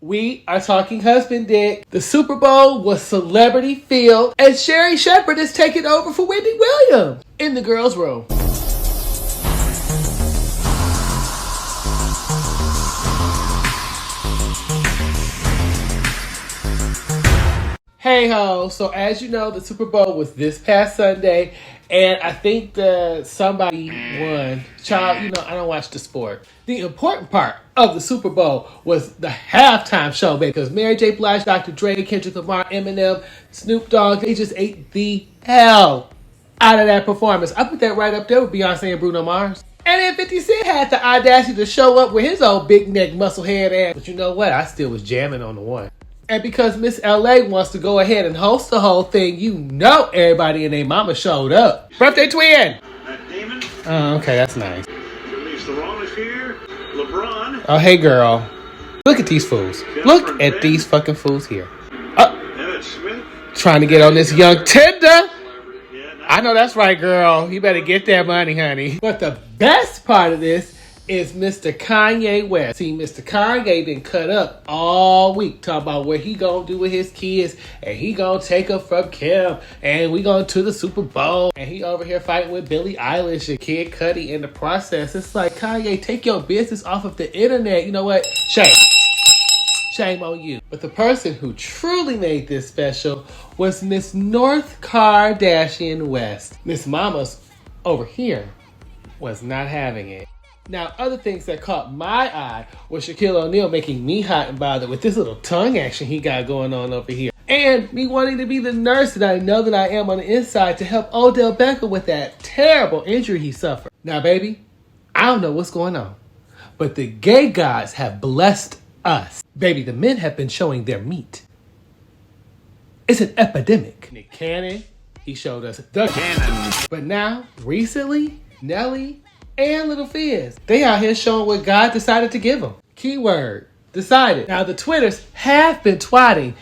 We are talking husband dick. The Super Bowl was celebrity filled, and Sherri Shepherd is taking over for Wendy Williams in the girls' room. Hey ho, so as you know, the Super Bowl was this past Sunday, and I think that somebody won. Child, you know, I don't watch the sport. The important part of the Super Bowl was the halftime show, baby, because Mary J. Blige, Dr. Dre, Kendrick Lamar, Eminem, Snoop Dogg, they just ate the hell out of that performance. I put that right up there with Beyonce and Bruno Mars. And then 50 Cent had the audacity to show up with his old big neck muscle head ass. But you know what? I still was jamming on the one. And because Miss LA wants to go ahead and host the whole thing, you know everybody and their mama showed up. Birthday twin! Damon. Oh, okay, that's nice. Release the wrong here. LeBron. Oh, hey girl. Look at these fools. Look at these fucking fools here. Evan Smith. Trying to get on this young tender. I know that's right, girl. You better get that money, honey. But the best part of this is Mr. Kanye West. See, Mr. Kanye been cut up all week talking about what he gonna do with his kids, and he gonna take her from Kim, and we going to the Super Bowl, and he over here fighting with Billie Eilish and Kid Cudi in the process. It's like, Kanye, take your business off of the internet. You know what? Shame on you. But the person who truly made this special was Miss North Kardashian West. Miss Mama's over here was not having it. Now, other things that caught my eye was Shaquille O'Neal making me hot and bothered with this little tongue action he got going on over here. And me wanting to be the nurse that I know that I am on the inside to help Odell Beckham with that terrible injury he suffered. Now, baby, I don't know what's going on, but the gay gods have blessed us. Baby, the men have been showing their meat. It's an epidemic. Nick Cannon, he showed us the cannon. But now, recently, Nelly and Little Fizz, they out here showing what God decided to give them. Keyword, decided. Now, the Twitters have been twatting,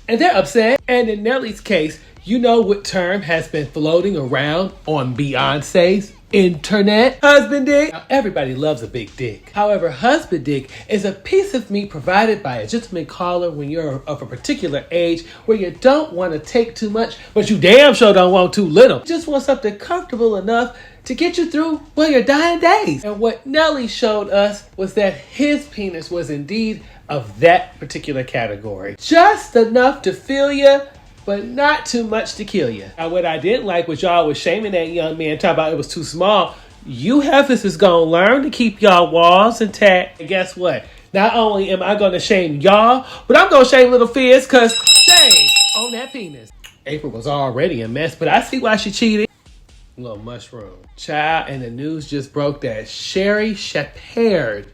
and they're upset. And in Nelly's case, you know what term has been floating around on Beyonce's internet? Husband dick. Now, everybody loves a big dick. However, husband dick is a piece of meat provided by a gentleman caller when you're of a particular age where you don't want to take too much, but you damn sure don't want too little. You just want something comfortable enough to get you through, well, your dying days. And what Nelly showed us was that his penis was indeed of that particular category. Just enough to fill you, but not too much to kill you. Now, what I didn't like was y'all was shaming that young man, talking about it was too small. You heifers is gonna learn to keep y'all walls intact. And guess what? Not only am I gonna shame y'all, but I'm gonna shame Little Fizz, cause shame on that penis. April was already a mess, but I see why she cheated. Little mushroom. Child, and the news just broke that Sherri Shepherd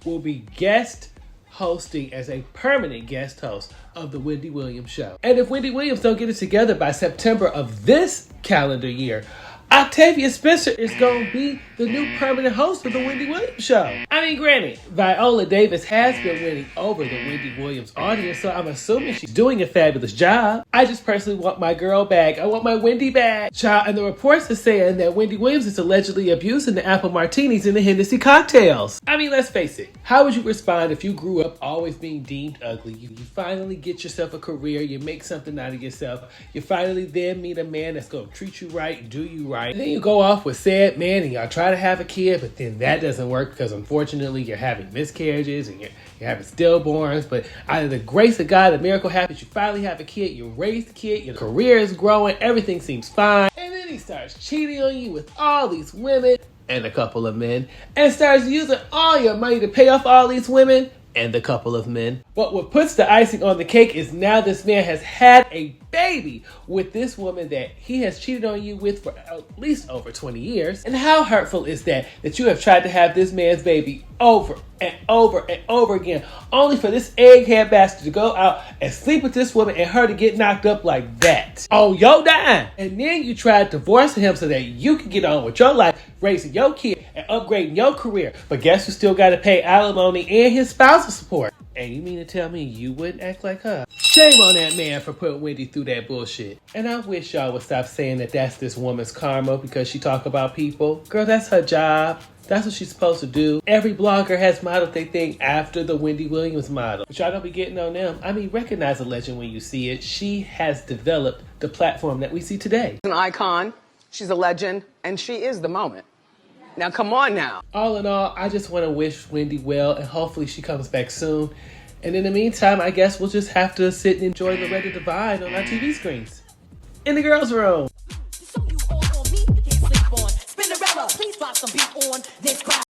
will be guest hosting as a permanent guest host of the Wendy Williams show. And if Wendy Williams don't get it together by September of this calendar year, Octavia Spencer is going to be the new permanent host of the Wendy Williams show. I mean, granted, Viola Davis has been winning over the Wendy Williams audience, so I'm assuming she's doing a fabulous job. I just personally want my girl back. I want my Wendy back. Child, and the reports are saying that Wendy Williams is allegedly abusing the apple martinis and the Hennessy cocktails. I mean, let's face it. How would you respond if you grew up always being deemed ugly? You finally get yourself a career, you make something out of yourself, you finally then meet a man that's going to treat you right, do you right. And then you go off with said man and y'all try to have a kid, but then that doesn't work because unfortunately you're having miscarriages and you're having stillborns. But out of the grace of God, the miracle happens. You finally have a kid, you raise the kid, your career is growing, everything seems fine. And then he starts cheating on you with all these women and a couple of men, and starts using all your money to pay off all these women and a couple of men. But what puts the icing on the cake is now this man has had a baby with this woman that he has cheated on you with for at least over 20 years. And how hurtful is that you have tried to have this man's baby over and over and over again, only for this egghead bastard to go out and sleep with this woman and her to get knocked up like that on your dime. And then you tried divorcing him so that you can get on with your life, raising your kid and upgrading your career. But guess who still got to pay alimony and his spousal support? And you mean to tell me you wouldn't act like her? Shame on that man for putting Wendy through that bullshit. And I wish y'all would stop saying that that's this woman's karma because she talk about people. Girl, that's her job. That's what she's supposed to do. Every blogger has modeled their thing after the Wendy Williams model. But y'all don't be getting on them. I mean, recognize a legend when you see it. She has developed the platform that we see today. An icon, she's a legend, and she is the moment. Now, come on now. All in all, I just want to wish Wendy well, and hopefully she comes back soon. And in the meantime, I guess we'll just have to sit and enjoy Loretta Devine on our TV screens. In the girls' room. So you all on me, you can't sleep on. Spinderella, please drop some beat on this crowd.